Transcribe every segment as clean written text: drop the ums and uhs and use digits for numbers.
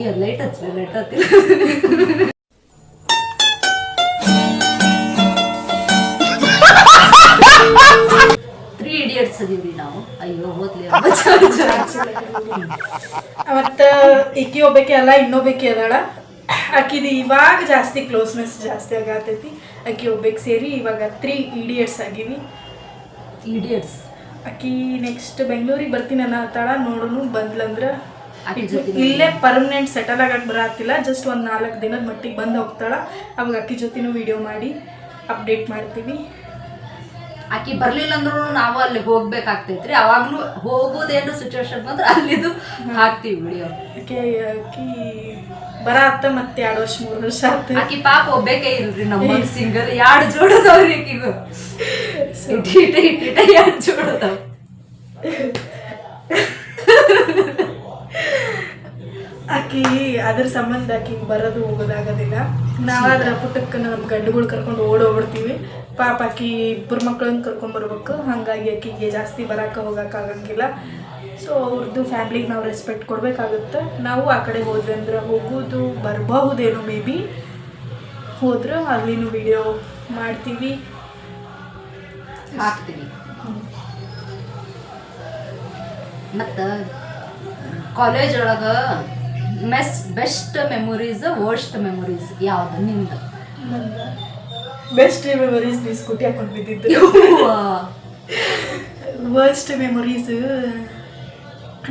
Light ಹಚ್ಚಿ light ಹತ್ತಿ 3 Idiots ಅದೀವ್ರಿ ನಾವು. ಅಯ್ಯೋ ಹೋದ್ಲಿ ಅವತ್ತು ಈಕಿ ಒಬ್ಬಾಕಿ ಅಲ್ಲ ಇನ್ನೊಬ್ಬಾಕಿ ಅದಾಳ. ಆಕಿದು ಇವಾಗ ಜಾಸ್ತಿ ಕ್ಲೋಸ್ನೆಸ್ ಜಾಸ್ತಿ ಆಗತೈತಿ. ಆಕಿ ಒಬ್ಬಾಕಿ ಸೇರಿ ಇವಾಗ 3 Idiots ಆಗಿವಿ. ಇಡಿಯಟ್ಸ್ ಆಕಿ ನೆಕ್ಸ್ಟ್ ಬೆಂಗಳೂರಿಗೆ ಬರ್ತೀನಿ ಅನ್ನತ್ತಾಳ. ನೋಡೋನು ಬಂದ್ಲಂದ್ರ ಇಲ್ಲೇ ಪರ್ಮನೆಂಟ್ ಸೆಟಲ್ ಆಗಕ್ಕೆ ಬರತ್ತಿಲ್ಲ. ಜಸ್ಟ್ ಒಂದು 4 ದಿನದ ಮಟ್ಟಿಗೆ ಬಂದು ಹೋಗ್ತಾಳ. ಅವಾಗ ಅಕ್ಕಿ ಜೊತೆನೂ ವಿಡಿಯೋ ಮಾಡಿ ಅಪ್ಡೇಟ್ ಮಾಡ್ತೀವಿ. ಆಕಿ ಬರ್ಲಿಲ್ಲ ಅಂದ್ರೂ ನಾವು ಅಲ್ಲಿ ಹೋಗ್ಬೇಕಾಗ್ತೈತ್ರಿ. ಅವಾಗ್ಲೂ ಹೋಗೋದೇನು ಸಿಚುವೇಶನ್ ಬಂದ್ರೆ ಅಲ್ಲಿದು ಹಾಕ್ತಿವಿ ವಿಡಿಯೋ. ಆಕಿ ಬರತ್ತ ಮತ್ತೆ 2 ವರ್ಷ 3 ವರ್ಷ ಆಯ್ತು. ಆಕಿ ಪಾಪ ಒಬ್ಬೇಕೇ ಇಲ್ರಿ ನಮ್ಮ ಸಿಂಗಲ್. 2 ಜೋಡದವ್ರಿ ಆಕಿಗೂ ಇಟ್ಟ 2 ಜೋಡದವ್. ಆಕಿ ಅದ್ರ ಸಂಬಂಧ ಆಕಿ ಬರೋದು ಹೋಗೋದಾಗೋದಿಲ್ಲ. ನಾವಾದ್ರೆ ಪುಟ್ಟಕ್ಕೆ ನಮ್ಮ ಗಂಡುಗಳು ಕರ್ಕೊಂಡು ಓಡೋಗ್ಬಿಡ್ತೀವಿ. ಪಾಪ ಆಕಿ 2 ಮಕ್ಕಳನ್ನ ಕರ್ಕೊಂಡ್ಬರ್ಬೇಕು. ಹಾಗಾಗಿ ಆಕಿಗೆ ಜಾಸ್ತಿ ಬರೋಕೆ ಹೋಗೋಕ್ಕಾಗಂಗಿಲ್ಲ. ಸೊ ಅವ್ರದ್ದು ಫ್ಯಾಮ್ಲಿಗೆ ನಾವು ರೆಸ್ಪೆಕ್ಟ್ ಕೊಡಬೇಕಾಗುತ್ತೆ. ನಾವು ಆ ಕಡೆ ಹೋದ್ವಿ ಅಂದ್ರೆ ಹೋಗೋದು ಬರಬಹುದೇನೋ ಮೇ ಬಿ. ಹೋದ್ರೆ ಅಲ್ಲಿನೂ ವಿಡಿಯೋ ಮಾಡ್ತೀವಿ ಹಾಕ್ತೀವಿ. ಮತ್ತು ಕಾಲೇಜ್ ಒಳಗೆ ಬೆಸ್ಟ್ ಮೆಮೊರೀಸ್ ವರ್ಸ್ಟ್ ಮೆಮೊರೀಸ್ ಯಾವ್ದು ನಿಂದು? ಬೆಸ್ಟ್ ಮೆಮೊರೀಸ್ ನೀ ಸ್ಕೂಟಿ ಹಾಕೊಂಡು ಬಿದ್ದಿದ್ದು. ವರ್ಸ್ಟ್ ಮೆಮೊರೀಸ್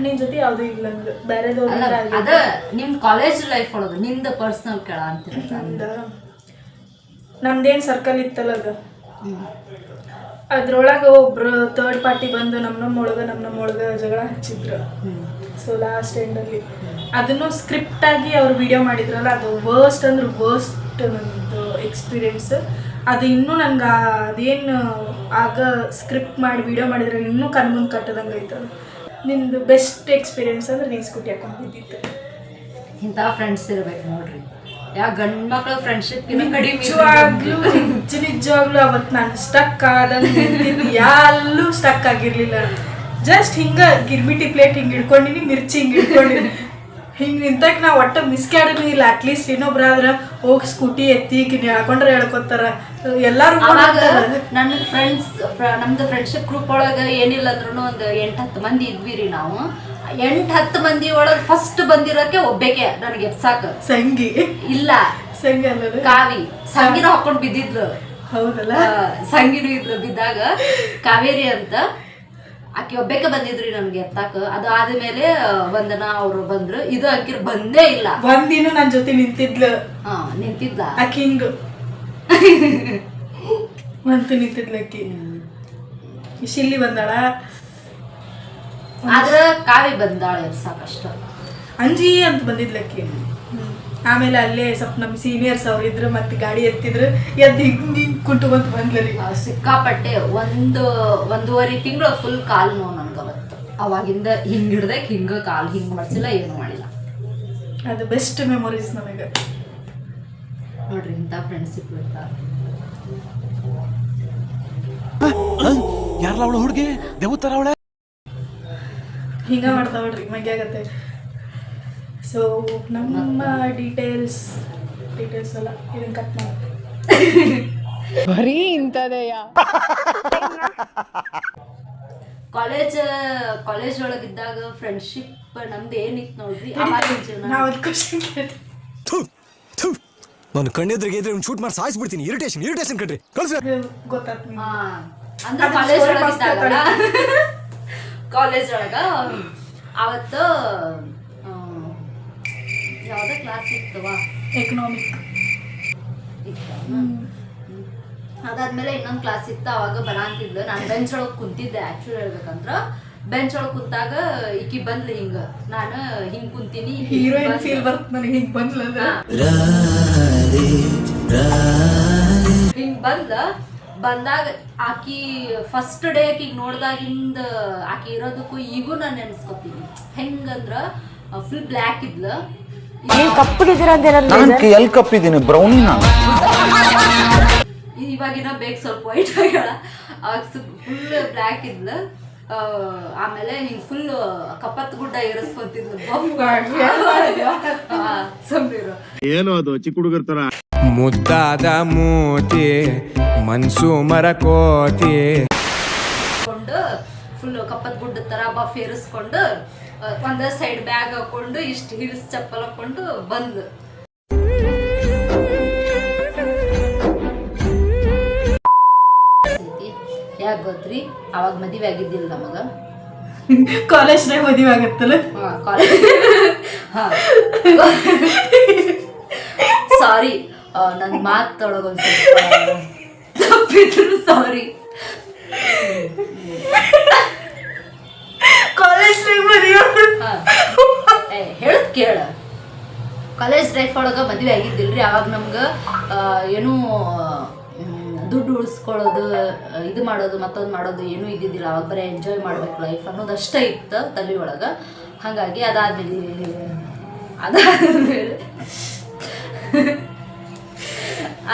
ನಿನ್ನ ಜೊತೆ ಯಾವುದೂ ಇಲ್ಲ. ಬೇರೆದವ್ರು ಅದ ನಿಮ್ಮ ಕಾಲೇಜ್ ಲೈಫ್ ಒಳಗೆ ನಿಂದು ಪರ್ಸ್ನಲ್ ಕೇಳ ಅಂತಿಲ್ಲ. ನಮ್ದೇನು ಸರ್ಕಲ್ ಇತ್ತಲ್ಲ ಅದು, ಅದ್ರೊಳಗೆ ಒಬ್ರು ಥರ್ಡ್ ಪಾರ್ಟಿ ಬಂದು ನಮ್ಮೊಳಗೆ ಜಗಳ ಹಚ್ಚಿದ್ರು. ಸೊ ಲಾಸ್ಟ್ ಎಂಡಲ್ಲಿ ಅದನ್ನು ಸ್ಕ್ರಿಪ್ಟಾಗಿ ಅವ್ರು ವಿಡಿಯೋ ಮಾಡಿದ್ರಲ್ಲ, ಅದು ವರ್ಸ್ಟ್ ಅಂದ್ರೆ ವರ್ಸ್ಟ್ ನನ್ನದು ಎಕ್ಸ್ಪೀರಿಯೆನ್ಸ್. ಅದು ಇನ್ನೂ ನಂಗೆ ಅದೇನು ಆಗ ಸ್ಕ್ರಿಪ್ಟ್ ಮಾಡಿ ವಿಡಿಯೋ ಮಾಡಿದ್ರೆ ಇನ್ನೂ ಕಣ್ಮುಂದೆ ಕಟ್ಟದಂಗೆ ಐತದ. ನಿಂದು ಬೆಸ್ಟ್ ಎಕ್ಸ್ಪೀರಿಯೆನ್ಸ್ ಅಂದ್ರೆ ನೀನು ಸ್ಕೂಟಿ ಹಾಕೊಂಡು ಬಿದ್ದಿತ್ತು. ಇಂಥ ಫ್ರೆಂಡ್ಸ್ ಇರ್ಬೇಕು ನೋಡ್ರಿ. ಯಾವ ಗಂಡು ಮಕ್ಕಳ ಫ್ರೆಂಡ್ಶಿಪ್ ನಿಜವಾಗ್ಲೂ ಅವತ್ತು ನಾನು ಸ್ಟಕ್ ಆದಂಗೆ ಎಲ್ಲೂ ಸ್ಟಕ್ ಆಗಿರ್ಲಿಲ್ಲ. ಜಸ್ಟ್ ಹಿಂಗೆ ಗಿರ್ಮಿಟಿ ಪ್ಲೇಟ್ ಹಿಂಗೆ ಹಿಡ್ಕೊಂಡಿನಿ, ಮಿರ್ಚಿ ಹಿಂಗೆ ಹಿಡ್ಕೊಂಡಿನಿ. ಹಿಂಗೆ ನಿಂತಕ್ಕೆ ನಾವು ಒಟ್ಟು ಮಿಸ್ಕ್ಯಾಡೂ ಇಲ್ಲ. ಅಟ್ಲೀಸ್ಟ್ ಇನ್ನೊಬ್ರಾದ್ರೆ ಹೋಗಿ ಸ್ಕೂಟಿ ಎತ್ತಿ ಹೇಳ್ಕೊಂಡ್ರೆ ಹೇಳ್ಕೊತಾರ ಎಲ್ಲರೂ. ನನ್ನ ಫ್ರೆಂಡ್ಸ್ ನಮ್ದು ಫ್ರೆಂಡ್ಶಿಪ್ ಗ್ರೂಪ್ ಒಳಗೆ ಏನಿಲ್ಲ ಅಂದ್ರೂ ಒಂದು 8-10 ಮಂದಿ ಇದ್ವಿ ರೀ ನಾವು. 8-10 ಮಂದಿ ಒಳಗೆ ಫಸ್ಟ್ ಬಂದಿರೋಕೆ ಒಬ್ಬೇಕೆ ನನಗೆ ಎಪ್ಸಾಕ ಸಂಗಿ ಇಲ್ಲ. ಸಂಗಿ ಅಲ್ಲ, ಕಾವಿ. ಸಂಗಿನ ಹಾಕೊಂಡು ಬಿದ್ದಿದ್ಲು. ಹೌದಲ್ಲ, ಸಂಗಿನೂ ಇದ್ಲು. ಬಿದ್ದಾಗ ಕಾವೇರಿ ಅಂತ ಆಕೆ ಒಬ್ಬೇಕೆ ಬಂದಿದ್ರಿ ನನಗೆ ಎತ್ತಾಕ. ಅದು ಆದ್ಮೇಲೆ ವಂದನಾ ಅವರು ಬಂದ್ರು. ಇದು ಆಕಿರ್ ಬಂದೇ ಇಲ್ಲ. ಒಂದಿನ ನನ್ನ ಜೊತೆ ನಿಂತಿದ್ಲು. ನಿಂತಿದ್ಲ ಆಕಿ ಹಿಂಗ ಅಂತ ನಿಂತಿದ್ಲ. ಆಕಿ ಶಿಲ್ಲಿ ಬಂದಾಳ, ಆದ್ರ ಕಾವಿ ಬಂದಾಳ ಎಬ್ಸಾಕಷ್ಟ. ಅಂಜಿ ಅಂತ ಬಂದಿದ್ಲಕ್ಕಿ. ಆಮೇಲೆ ಅಲ್ಲೇ ಸ್ವಲ್ಪ ನಮ್ಮ ಸೀನಿಯರ್ಸ್ ಅವ್ರು ಇದ್ರು, ಮತ್ತೆ ಗಾಡಿ ಎತ್ತಿದ್ರು. ಎದ್ದು ಹಿಂಗೆ ಕುಂಟು ಬಂತು ಬಂದ್ಲರಿ. ಸಿಕ್ಕಾಪಟ್ಟೆ 1.5 ತಿಂಗಳು ಫುಲ್ ಕಾಲು ನೋವು ನನ್ಗೆ ಅವತ್ತು. ಅವಾಗಿಂದ ಹಿಂಗೆ ಹಿಡ್ದಕ್ಕೆ ಹಿಂಗೆ ಕಾಲು ಹಿಂಗೆ ಮಾಡಿಸಿಲ್ಲ, ಏನು ಮಾಡಿಲ್ಲ. ಅದು ಬೆಸ್ಟ್ ಮೆಮೊರೀಸ್ ನನಗೆ. ನೋಡ್ರಿ ಇಂಥ ಫ್ರೆಂಡ್ಶಿಪ್ ಇರ್ತಾರೆ. ಯಾರಲ್ಲ ಅವಳು ಹುಡುಗಿ ದೇವತರ ಅವಳೆ ಹಿಂಗ ಮಾಡ್ತಾವಳ್ರಿ, ಮಗ್ಯಾಗತ್ತೆ. ಸೊ ನಮ್ಮ ಡೀಟೇಲ್ಸ್ ಅಲ್ಲ, ಇದನ್ನ ಕಟ್ ಮಾಡಿ ಬರೀ ಇಂಥದೆಯ. ಕಾಲೇಜ್ ಒಳಗಿದ್ದಾಗ ಫ್ರೆಂಡ್ಶಿಪ್ ನಮ್ದು ಏನಿತ್ತು ನೋಡ್ರಿ. ನಾವು ಅದು ಕ್ವಶನ್ ನಾನು ಕಣ್ಣೆದ್ರಿಗೆ ಇದ್ರೆ ಒಂದು ಶೂಟ್ ಮಾಡಿ ಸಾಯಿಸ್ಬಿಡ್ತೀನಿ. ಇರಿಟೇಷನ್ ಕಣ್ರಿ ಕಳ್ಸಿ. ಗೊತ್ತಾಗ್ತದೆ ಅಂದ್ರೆ ಕಾಲೇಜ್ ಒಳಗ ಅವತ್ತು ಯಾವ್ದ ಕ್ಲಾಸ್ ಇತ್ತವ, ಎಕನಾಮಿಕ್ ಇತ್ತು. ಅದಾದ್ಮೇಲೆ ಇನ್ನೊಂದು ಕ್ಲಾಸ್ ಇತ್ತು. ಅವಾಗ ಬರಾಂತಿದ್ಲು. ನಾನು ಬೆಂಚ್ ಒಳಗೆ ಕುಂತಿದ್ದೆ. ಆಕ್ಚುಲಿ ಹೇಳ್ಬೇಕಂದ್ರ ಬೆಂಚ್ ಒಳಗೆ ಕುಂತಾಗ ಈಕಿ ಬಂದ್ಲು. ಹಿಂಗ ನಾನು ಹಿಂಗ್ ಕುಂತೀನಿ, ಹೀರೋಯಿನ್ ಫೀಲ್ ಬರ್ತದೆ ನನಗೆ. ಹಿಂಗ್ ಬಂದ್ಲ ಹಿಂಗ್ ಬಂದಾಗ ಆಕಿ ಫಸ್ಟ್ ಡೇ ಆಕಿಗೆ ನೋಡ್ದಾಗಿಂದ ಆಕಿ ಇರೋದಕ್ಕೂ ಈಗೂ ನಾನು ನೆನ್ಸ್ಕೊತೀನಿ. ಹೆಂಗಂದ್ರ ಫುಲ್ ಬ್ಲ್ಯಾಕ್ ಇದ್ಲು. ಎಲ್ಲಿ ಕಪ್ಪಿದ್ದೀನಿ ಬ್ರೌನ್. ಇವಾಗಿನ ಬೇಗ ಸ್ವಲ್ಪ ವೈಟ್ ಆಗ್ಯಾಳ. ಅವಾಗ ಫುಲ್ ಬ್ಲ್ಯಾಕ್ ಇದ್ಲು. ಆಮೇಲೆ ಹಿಂಗೆ ಫುಲ್ ಕಪ್ಪತ್ ಗುಡ್ಡ ಏರಿಸ್ಕೊಂತಿದ್ಲು ಸಂಬೀರು. ಏನೋ ಅದು ಚಿಕ್ಕ ಹುಡುಗರ ತರ ಮುದ್ದಾದ ಮೂತಿ ಮನ್ಸು ಮರಕೋತಿ ಕೊಂಡು ಫುಲ್ ಕಪ್ಪತ್ ಗುಡ್ಡ ತರ ಬಫ್ ಏರಿಸ್ಕೊಂಡು ಒಂದ ಸೈಡ್ ಬ್ಯಾಗ್ ಹಾಕೊಂಡು ಇಷ್ಟು ಹಿಲ್ಸ್ ಚಪ್ಪಲ್ ಹಾಕೊಂಡು ಬಂದು ಯಾಕೆ ಗೊತ್ತ್ರಿ ಅವಾಗ ಮದುವೆ ಆಗಿದ್ದಿಲ್ಲ ನಮಗ ಕಾಲೇಜ್ನಾಗ ಮದುವೆ ಆಗತ್ತಲ್ಲ. ಸಾರಿ ನನ್ನ ಮಾತೊಳಗೊಂದು ಸ್ವಲ್ಪ ತಪ್ಪಿದ್ರು ಸಾರಿ. ಕಾಲೇಜ್ನಾಗ ಮದುವೆ ಹೇಳದ್ ಕೇಳ. ಕಾಲೇಜ್ ಲೈಫ್ ಒಳಗೆ ಮದುವೆ ಆಗಿದ್ದಿಲ್ರಿ. ಅವಾಗ ನಮ್ಗೆ ಏನೂ ದುಡ್ಡು ಉಳಿಸ್ಕೊಳ್ಳೋದು ಇದು ಮಾಡೋದು ಮತ್ತೊಂದು ಮಾಡೋದು ಏನೂ ಇದ್ದಿದ್ದಿಲ್ಲ. ಅವಾಗ ಬರೀ ಎಂಜಾಯ್ ಮಾಡ್ಬೇಕು ಲೈಫ್ ಅನ್ನೋದಷ್ಟೇ ಇತ್ತು ತಲೆ ಒಳಗೆ. ಹಾಗಾಗಿ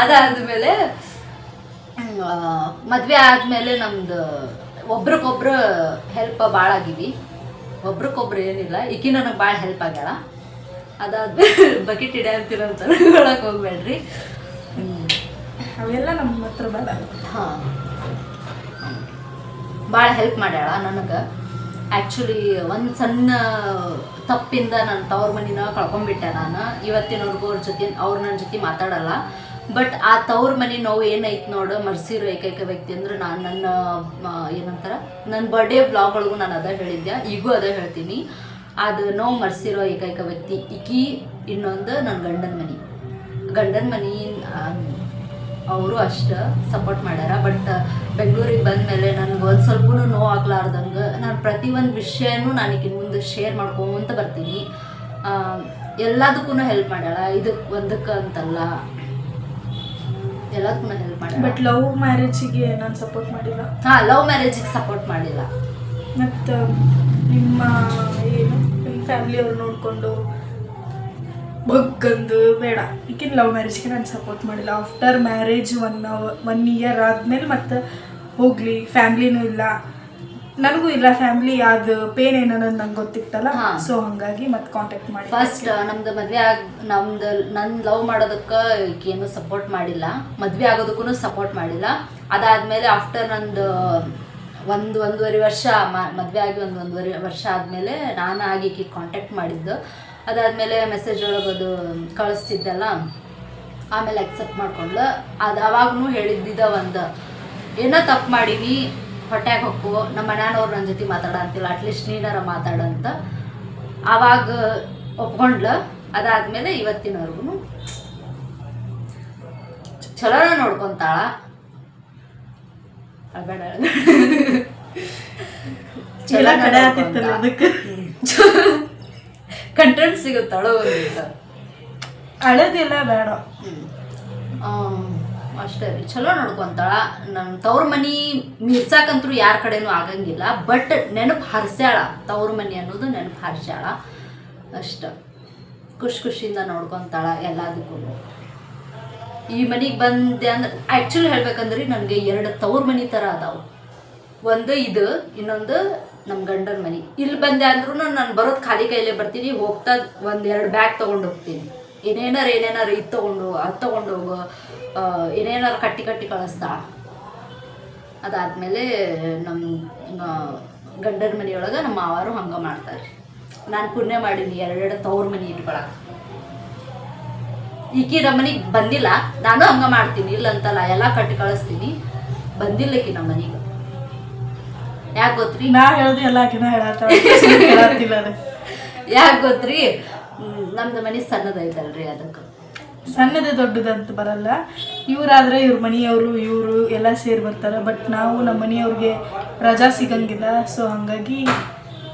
ಅದಾದ್ಮೇಲೆ ಮದುವೆ ಆದಮೇಲೆ ನಮ್ದು ಒಬ್ರಿಗೊಬ್ರು ಹೆಲ್ಪ್ ಭಾಳ ಆಗಿವಿ. ಒಬ್ರಿಗೊಬ್ರು ಏನಿಲ್ಲ, ಈಕಿ ನನಗೆ ಭಾಳ ಹೆಲ್ಪ್ ಆಗ್ಯಾಳ. ಅದಾದ್ಮೇಲೆ ಬಕೆಟ್ ಹಿಡಿಯ ಅಂತೀರಂತ ಹೇಳಕ್ಕೆ ಹೋಗ್ಬೇಡ್ರಿ. ಅವೆಲ್ಲ ನಮ್ಮ ಹತ್ರ ಬೇಡ. ಹಾಂ, ಭಾಳ ಹೆಲ್ಪ್ ಮಾಡ್ಯಾಳ ನನಗೆ. ಆ್ಯಕ್ಚುಲಿ ಒಂದು ಸಣ್ಣ ತಪ್ಪಿಂದ ನನ್ನ ತವ್ರ ಮನಿನ ಕಳ್ಕೊಂಡ್ಬಿಟ್ಟೆ ನಾನು. ಇವತ್ತಿನವ್ರಿಗೂ ಅವ್ರು ನನ್ನ ಜೊತೆ ಮಾತಾಡಲ್ಲ. ಬಟ್ ಆ ತವ್ರ ಮನೆ ನೋವು ಏನೈತೆ ನೋಡು, ಮರ್ಸಿರೋ ಏಕೈಕ ವ್ಯಕ್ತಿ ಅಂದ್ರೆ ನಾನು. ನನ್ನ ಬರ್ಡೇ ವ್ಲಾಗ್ಗಳಿಗೂ ನಾನು ಅದ ಹೇಳಿದ್ದೆ, ಈಗೂ ಅದ ಹೇಳ್ತೀನಿ. ಅದು ನೋವು ಮರ್ಸಿರೋ ಏಕೈಕ ವ್ಯಕ್ತಿ ಈಕಿ. ಇನ್ನೊಂದು ನನ್ನ ಗಂಡನ ಮನೆ ಅವರು ಅಷ್ಟು ಸಪೋರ್ಟ್ ಮಾಡ್ಯಾರ. ಬಟ್ ಬೆಂಗಳೂರಿಗೆ ಬಂದಮೇಲೆ ನನಗೆ ಒಂದು ಸ್ವಲ್ಪ ನೋವು ಆಗ್ಲಾರ್ದಂಗೆ ನಾನು ಪ್ರತಿಯೊಂದು ವಿಷಯನೂ ನಾನು ಈಗಿನ ಮುಂದೆ ಶೇರ್ ಮಾಡ್ಕೊಂತ ಬರ್ತೀನಿ. ಎಲ್ಲದಕ್ಕೂ ಹೆಲ್ಪ್ ಮಾಡ್ಯಾಳ, ಇದಕ್ಕೆ ಒಂದಕ್ಕೆ ಅಂತಲ್ಲ, ಎಲ್ಲದಕ್ಕೂ ಹೆಲ್ಪ್ ಮಾಡ್ಯಾಳ. ಬಟ್ ಲವ್ ಮ್ಯಾರೇಜಿಗೆ ನಾನು ಸಪೋರ್ಟ್ ಮಾಡಿಲ್ಲ. ಹಾಂ, ಲವ್ ಮ್ಯಾರೇಜಿಗೆ ಸಪೋರ್ಟ್ ಮಾಡಿಲ್ಲ. ಮತ್ತು ನಿಮ್ಮ ಫ್ಯಾಮಿಲಿಯವ್ರು ನೋಡಿಕೊಂಡು ಬಗ್ಗಂದು ಬೇಡ, ಈಗಿನ ಲವ್ ಮ್ಯಾರೇಜ್ಗೆ ನಾನು ಸಪೋರ್ಟ್ ಮಾಡಿಲ್ಲ. ಆಫ್ಟರ್ ಮ್ಯಾರೇಜ್ 1 ಇಯರ್ ಆದಮೇಲೆ ಮತ್ತು ಹೋಗಲಿ, ಫ್ಯಾಮ್ಲಿನೂ ಇಲ್ಲ, ನನಗೂ ಇಲ್ಲ ಫ್ಯಾಮ್ಲಿ. ಅದು ಪೇನ್ ಏನನ್ನೋದು ನಂಗೆ ಗೊತ್ತಿತ್ತಲ್ಲ. ಸೊ ಹಾಗಾಗಿ ಮತ್ತೆ ಕಾಂಟ್ಯಾಕ್ಟ್ ಮಾಡಿ. ಫಸ್ಟ್ ನಮ್ದು ಮದುವೆ ನನ್ನ ಲವ್ ಮಾಡೋದಕ್ಕೆ ಏನು ಸಪೋರ್ಟ್ ಮಾಡಿಲ್ಲ, ಮದುವೆ ಆಗೋದಕ್ಕೂ ಸಪೋರ್ಟ್ ಮಾಡಿಲ್ಲ. ಅದಾದಮೇಲೆ ಆಫ್ಟರ್ ನಂದು ಒಂದೂವರೆ ವರ್ಷ ಮದುವೆ ಆಗಿ ಒಂದೂವರೆ ವರ್ಷ ಆದಮೇಲೆ ನಾನು ಆಗಿ ಕಾಂಟ್ಯಾಕ್ಟ್ ಮಾಡಿದ್ದು. ಅದಾದಮೇಲೆ ಮೆಸೇಜ್ ಒಳಗದು ಕಳಿಸ್ತಿದ್ದಲ್ಲ, ಆಮೇಲೆ ಅಕ್ಸೆಪ್ಟ್ ಮಾಡ್ಕೊಂಡ್ಲು. ಅದು ಅವಾಗೂ ಹೇಳಿದ್ದಿದ್ದ ಒಂದು ಏನೋ ತಪ್ಪು ಮಾಡೀನಿ, ಹೊಟ್ಯಾಗ ಹೊಕ್ಕು, ನಮ್ಮ ಮನೆಯವ್ರು ನನ್ನ ಜೊತೆ ಮಾತಾಡ ಅಂತಿಲ್ಲ, ಅಟ್ಲೀಸ್ಟ್ ನೀನಾರ ಮಾತಾಡಂತ ಆವಾಗ ಒಪ್ಕೊಂಡ್ಲು. ಅದಾದಮೇಲೆ ಇವತ್ತಿನವರೆಗೂ ಚಲೋನ ನೋಡ್ಕೊತಾಳ. ಬೇಡ ಚಲೋ ಕಡೆ ಆಗ್ತಿತ್ತಲ್ಲ ಅದಕ್ಕೆ ಕಂಟೆಂಟ್ ಸಿಗುತ್ತಾಳೋ ಅಳದಿಲ್ಲ, ಬೇಡ ಅಷ್ಟೇ ರೀ. ಚಲೋ ನೋಡ್ಕೊತಾಳ. ನನ್ನ ತವ್ರ ಮನೆ ಮೀರ್ಸಾಕಂತೂ ಯಾರ ಕಡೆನೂ ಆಗಂಗಿಲ್ಲ. ಬಟ್ ನೆನಪು ಹರಿಸ್ಯಾಳ, ತವ್ರ ಮನೆ ಅನ್ನೋದು ನೆನಪು ಹರಿಸ್ಯಾಳ ಅಷ್ಟ. ಖುಷಿಯಿಂದ ನೋಡ್ಕೊತಾಳ ಎಲ್ಲದಕ್ಕೂ. ಈ ಮನೆಗೆ ಬಂದೆ ಅಂದ್ರೆ ಆ್ಯಕ್ಚುಲಿ ಹೇಳ್ಬೇಕಂದ್ರೆ ನನಗೆ 2 ತವ್ರ ಮನೆ ಥರ ಅದಾವೆ. ಒಂದು ಇದು, ಇನ್ನೊಂದು ನಮ್ಮ ಗಂಡನ ಮನೆ. ಇಲ್ಲಿ ಬಂದೆ ಅಂದ್ರೂ ನಾನು ಬರೋದು ಖಾಲಿ ಕೈಲೇ ಬರ್ತೀನಿ. ಹೋಗ್ತಾ 1-2 ಬ್ಯಾಗ್ ತೊಗೊಂಡು ಹೋಗ್ತೀನಿ. ಏನೇನಾರು ಇದು ತೊಗೊಂಡು ಅದು ತೊಗೊಂಡು ಹೋಗೋ, ಏನೇನಾರು ಕಟ್ಟಿ ಕಳಿಸ್ತಾಳ. ಅದಾದಮೇಲೆ ನಮ್ಮ ಗಂಡನ ಮನೆಯೊಳಗೆ ನಮ್ಮ ಮಾವರು ಹಂಗೆ ಮಾಡ್ತಾರೆ. ನಾನು ಪುಣ್ಯ ಮಾಡೀನಿ 2 ತವ್ರ ಮನೆ ಇಟ್ಕೊಳಕ್ಕೆ. ಈಕಿ ನಮ್ಮ ಮನೆಗೆ ಬಂದಿಲ್ಲ, ನಾನು ಹಂಗೆ ಮಾಡ್ತೀನಿ, ಇಲ್ಲ ಅಂತಲ್ಲ, ಎಲ್ಲ ಕಟ್ಟಿ ಕಳಿಸ್ತೀನಿ. ಬಂದಿಲ್ಲ ಈಕಿ ನಮ್ಮ ಮನೆಗೆ. ಯಾಕೆ ಗೊತ್ತ್ರಿ? ನಾ ಹೇಳ್ದೆ ಎಲ್ಲ ಆಕಿನ ಹೇಳತ್ತಿಲ್ಲ. ಯಾಕೆ ಗೊತ್ತ್ರಿ? ನಮ್ದು ಮನೆ ಸಣ್ಣದೈತಲ್ರಿ, ಅದಕ್ಕೆ. ಸಣ್ಣದೇ ದೊಡ್ಡದಂತ ಬರಲ್ಲ. ಇವರಾದ್ರೆ ಇವ್ರ ಮನೆಯವರು ಇವರು ಎಲ್ಲ ಸೇರಿ ಬರ್ತಾರೆ. ಬಟ್ ನಾವು ನಮ್ಮ ಮನೆಯವ್ರಿಗೆ ರಜಾ ಸಿಗಂಗಿಲ್ಲ. ಸೊ ಹಾಗಾಗಿ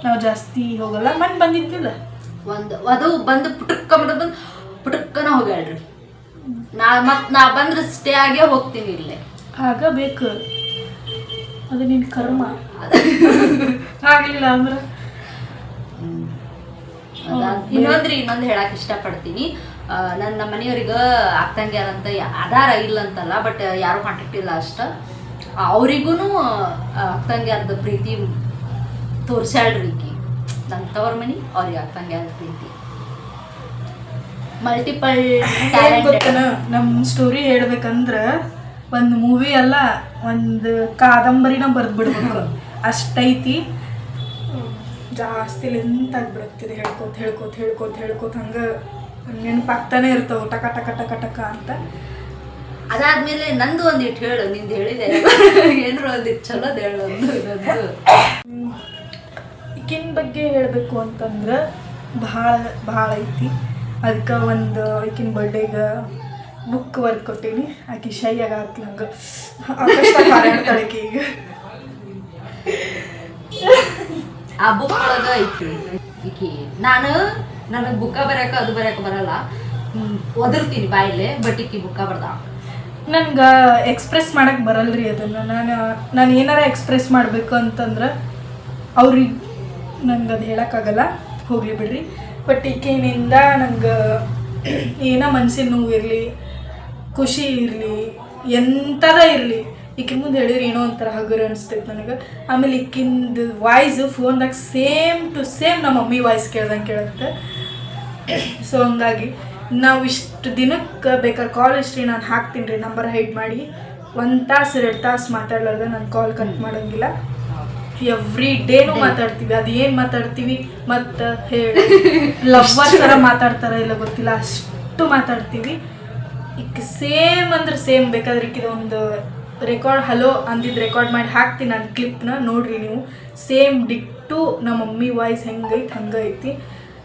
ನಾವು ಜಾಸ್ತಿ ಹೋಗಲ್ಲ. ಮನೆ ಬಂದಿದ್ದಿಲ್ಲ, ಅದು ಬಂದು ಪುಟಕ್ಕನ ಹೋಗ್ಯಾಳ್ರಿ. ನಾ ಬಂದ್ರೆ ಸ್ಟೇ ಆಗೇ ಹೋಗ್ತೀನಿ ಇಲ್ಲೇ. ಆಗ ಬೇಕು, ಅದು ನಿನ್ನ ಕರ್ಮ. ಆಗಲಿಲ್ಲ ಅಂದ್ರೆ ಇನ್ನೊಂದು ಹೇಳಕ್ ಇಷ್ಟಪಡ್ತೀನಿ. ನಮ್ಮ ಮನೆಯವ್ರಿಗೆ ಅಕ್ಕಂಗ್ಯಾರಂತ ಅದಾರ ಇಲ್ಲ ಅಂತಲ್ಲ, ಬಟ್ ಯಾರು ಕಾಂಟ್ಯಾಕ್ಟ್ ಇಲ್ಲ ಅಷ್ಟ. ಅವರಿಗೂ ಅಕ್ಕಂಗ್ಯಾರ್ದ ಪ್ರೀತಿ ತೋರ್ಸ್ಯಾಳ್ರಿ ಈಕಿ ನನ್ನ ತವ್ರ ಮನಿ ಅವ್ರಿಗೆ ಅಕ್ಕಂಗೆ ಪ್ರೀತಿ ಮಲ್ಟಿಪಲ್ ಗೊತ್ತನ ನಮ್ಮ ಸ್ಟೋರಿ ಹೇಳ್ಬೇಕಂದ್ರ ಒಂದು ಮೂವಿ ಅಲ್ಲ ಒಂದು ಕಾದಂಬರಿನ ಬರ್ದ್ಬಿಡ್ಬೇಕು ಅಷ್ಟೈತಿ. ಜಾಸ್ತಿ ಲೆಂತ್ ಆಗ್ಬಿಡುತ್ತಿದೆ ಹೇಳ್ಕೋತ ಹಂಗೆ ನೆನಪಾಗ್ತಾನೆ ಇರ್ತಾವೆ ಟಕ ಟಕ ಟಕ ಟಕ ಅಂತ. ಅದಾದ್ಮೇಲೆ ನಂದು ಒಂದಿಟ್ಟು ಹೇಳು, ನಿಂದು ಹೇಳಿದೆ ಏನಾರು ಒಂದಿಟ್ಟು ಚಲೋದು ಹೇಳು. ಈಕಿನ ಬಗ್ಗೆ ಹೇಳಬೇಕು ಅಂತಂದ್ರೆ ಭಾಳ ಐತಿ. ಅದಕ್ಕೆ ಒಂದು ಈಕಿನ ಬರ್ಡೇಗೆ ಬುಕ್ ವರ್ಕ್ ಕೊಟ್ಟೀನಿ. ಆಕೆ ಶೈ ಆಗತ್ಲ ಹಂಗೆ ಹಾರಾಡ್ತಾಳೆ ಈಗ. ಆ ಬುಕ್ ಒಳಗ ಐತಿ ಈಕಿ ನನಗೆ ಬುಕ್ಕ ಬರೆಯಕ ಅದು ಬರೆಯಕ ಬರಲ್ಲ, ಒದರ್ತೀನಿ ಬಾಯಿಲೆ, ಬಟ್ ಈಕಿ ಬುಕ್ಕ ಬರ್ದ. ನನ್ಗೆ ಎಕ್ಸ್ಪ್ರೆಸ್ ಮಾಡಕ್ಕೆ ಬರಲ್ರಿ ಅದನ್ನು. ನಾನು ಏನಾರ ಎಕ್ಸ್ಪ್ರೆಸ್ ಮಾಡಬೇಕು ಅಂತಂದ್ರೆ ಅವ್ರಿಗೆ ನನ್ಗೆ ಅದು ಹೇಳೋಕ್ಕಾಗಲ್ಲ, ಹೋಗಲಿ ಬಿಡ್ರಿ. ಬಟ್ ಈಕೆಯಿಂದ ನಂಗೆ ಏನೋ ಮನ್ಸಿನ ನೋವು ಇರಲಿ, ಖುಷಿ ಇರಲಿ, ಎಂಥದ ಇರಲಿ, ಈಕಿನ ಮುಂದೆ ಹೇಳಿದ್ರೆ ಏನೋ ಒಂಥರ ಹಗುರ ಅನಿಸ್ತೈತೆ ನನಗೆ. ಆಮೇಲೆ ಈಕಿಂದು ವಾಯ್ಸು ಫೋನ್ದಾಗ ಸೇಮ್ ಟು ಸೇಮ್ ನಮ್ಮ ಮಮ್ಮಿ ವಾಯ್ಸ್ ಕೇಳುತ್ತೆ. ಸೊ ಹಂಗಾಗಿ ನಾವು ಇಷ್ಟು ದಿನಕ್ಕೆ ಬೇಕಾದ್ರೆ ಕಾಲ್ ಹಿಸ್ಟ್ರಿ ನಾನು ಹಾಕ್ತೀನಿ ರೀ, ನಂಬರ್ ಹೈಡ್ ಮಾಡಿ. 1 ತಾಸು 2 ತಾಸು ಮಾತಾಡ್ಲಾರ್ದೆ ನಾನು ಕಾಲ್ ಕಟ್ ಮಾಡೋಂಗಿಲ್ಲ. ಎವ್ರಿ ಡೇನೂ ಮಾತಾಡ್ತೀವಿ. ಅದು ಏನು ಮಾತಾಡ್ತೀವಿ ಮತ್ತು ಹೇಳಿ ಲವ್ವರ್ ಥರ ಮಾತಾಡ್ತಾರ ಇಲ್ಲ ಗೊತ್ತಿಲ್ಲ, ಅಷ್ಟು ಮಾತಾಡ್ತೀವಿ. ಈಗ ಸೇಮ್ ಅಂದ್ರೆ ಸೇಮ್. ಬೇಕಾದ್ರೆ ಈಗ ಒಂದು ರೆಕಾರ್ಡ್ ಹಲೋ ಅಂದಿದ್ದು ರೆಕಾರ್ಡ್ ಮಾಡಿ ಹಾಕ್ತೀನಿ ನಾನು ಕ್ಲಿಪ್ನ, ನೋಡ್ರಿ ನೀವು. ಸೇಮ್ ಡಿಟ್ಟು ನಮ್ಮ ಮಮ್ಮಿ ವಾಯ್ಸ್ ಹೆಂಗೈತಿ ಹಂಗೈತಿ.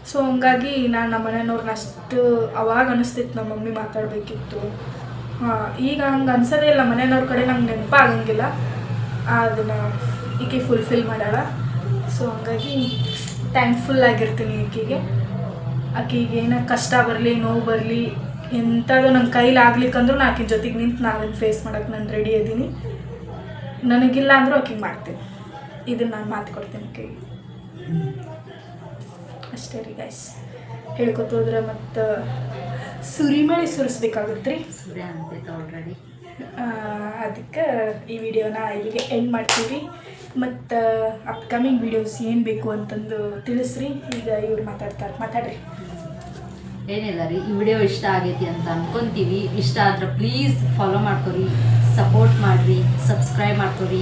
ಸೊ ಹಂಗಾಗಿ ನಾನು ನಮ್ಮ ಮನೆಯವ್ರನ್ನ ಅಷ್ಟು ಅವಾಗ ಅನಿಸ್ತೈತಿ ನಮ್ಮ ಮಮ್ಮಿ ಮಾತಾಡಬೇಕಿತ್ತು. ಈಗ ಹಂಗೆ ಅನ್ಸೋದೇ ಇಲ್ಲ, ಮನೆಯವ್ರ ಕಡೆ ನಂಗೆ ನೆನಪಾಗಂಗಿಲ್ಲ. ಅದನ್ನು ಈಕೆ ಫುಲ್ಫಿಲ್ ಮಾಡ್ಯಾಳ. ಸೊ ಹಂಗಾಗಿ ಥ್ಯಾಂಕ್ಫುಲ್ ಆಗಿರ್ತೀನಿ ಈಕೆಗೆ. ಆಕೆಗೆ ಏನೋ ಕಷ್ಟ ಬರಲಿ, ನೋವು ಬರಲಿ, ಎಂಥದ್ದು ನನ್ನ ಕೈಲಿ ಆಗ್ಲಿಕ್ಕಂದ್ರೂ ನಾನು ಆಕಿನ ಜೊತೆಗೆ ನಿಂತು ನಾನು ಅದನ್ನು ಫೇಸ್ ಮಾಡೋಕ್ಕೆ ನಾನು ರೆಡಿ ಇದ್ದೀನಿ. ನನಗಿಲ್ಲ ಅಂದರೂ ಆಕಿಗೆ ಮಾಡ್ತೀನಿ. ಇದನ್ನು ನಾನು ಮಾತು ಕೊಡ್ತೀನಿ ಆಕೆಗೆ ಅಷ್ಟೇ ರೀ ಗೈಸ್. ಹೇಳ್ಕೊತೋದ್ರೆ ಮತ್ತು ಸುರಿಮಳೆ ಸುರಿಸ್ಬೇಕಾಗುತ್ತೆ ರೀ. ಸೂರ್ಯ ಅಂತೈತೆ ಆಲ್ರೆಡಿ. ಅದಕ್ಕೆ ಈ ವಿಡಿಯೋನ ಇಲ್ಲಿಗೆ ಎಂಡ್ ಮಾಡ್ತೀವಿ. ಮತ್ತು ಅಪ್ಕಮಿಂಗ್ ವೀಡಿಯೋಸ್ ಏನು ಬೇಕು ಅಂತಂದು ತಿಳಿಸ್ರಿ. ಈಗ ಇವ್ರು ಮಾತಾಡ್ರಿ. ಏನಿಲ್ಲ ರೀ, ಈ ವಿಡಿಯೋ ಇಷ್ಟ ಆಗೈತಿ ಅಂತ ಅನ್ಕೊಂತೀವಿ. ಇಷ್ಟ ಆದ್ರೆ ಪ್ಲೀಸ್ ಫಾಲೋ ಮಾಡ್ಕೊರಿ, ಸಪೋರ್ಟ್ ಮಾಡಿರಿ, ಸಬ್ಸ್ಕ್ರೈಬ್ ಮಾಡ್ಕೊರಿ.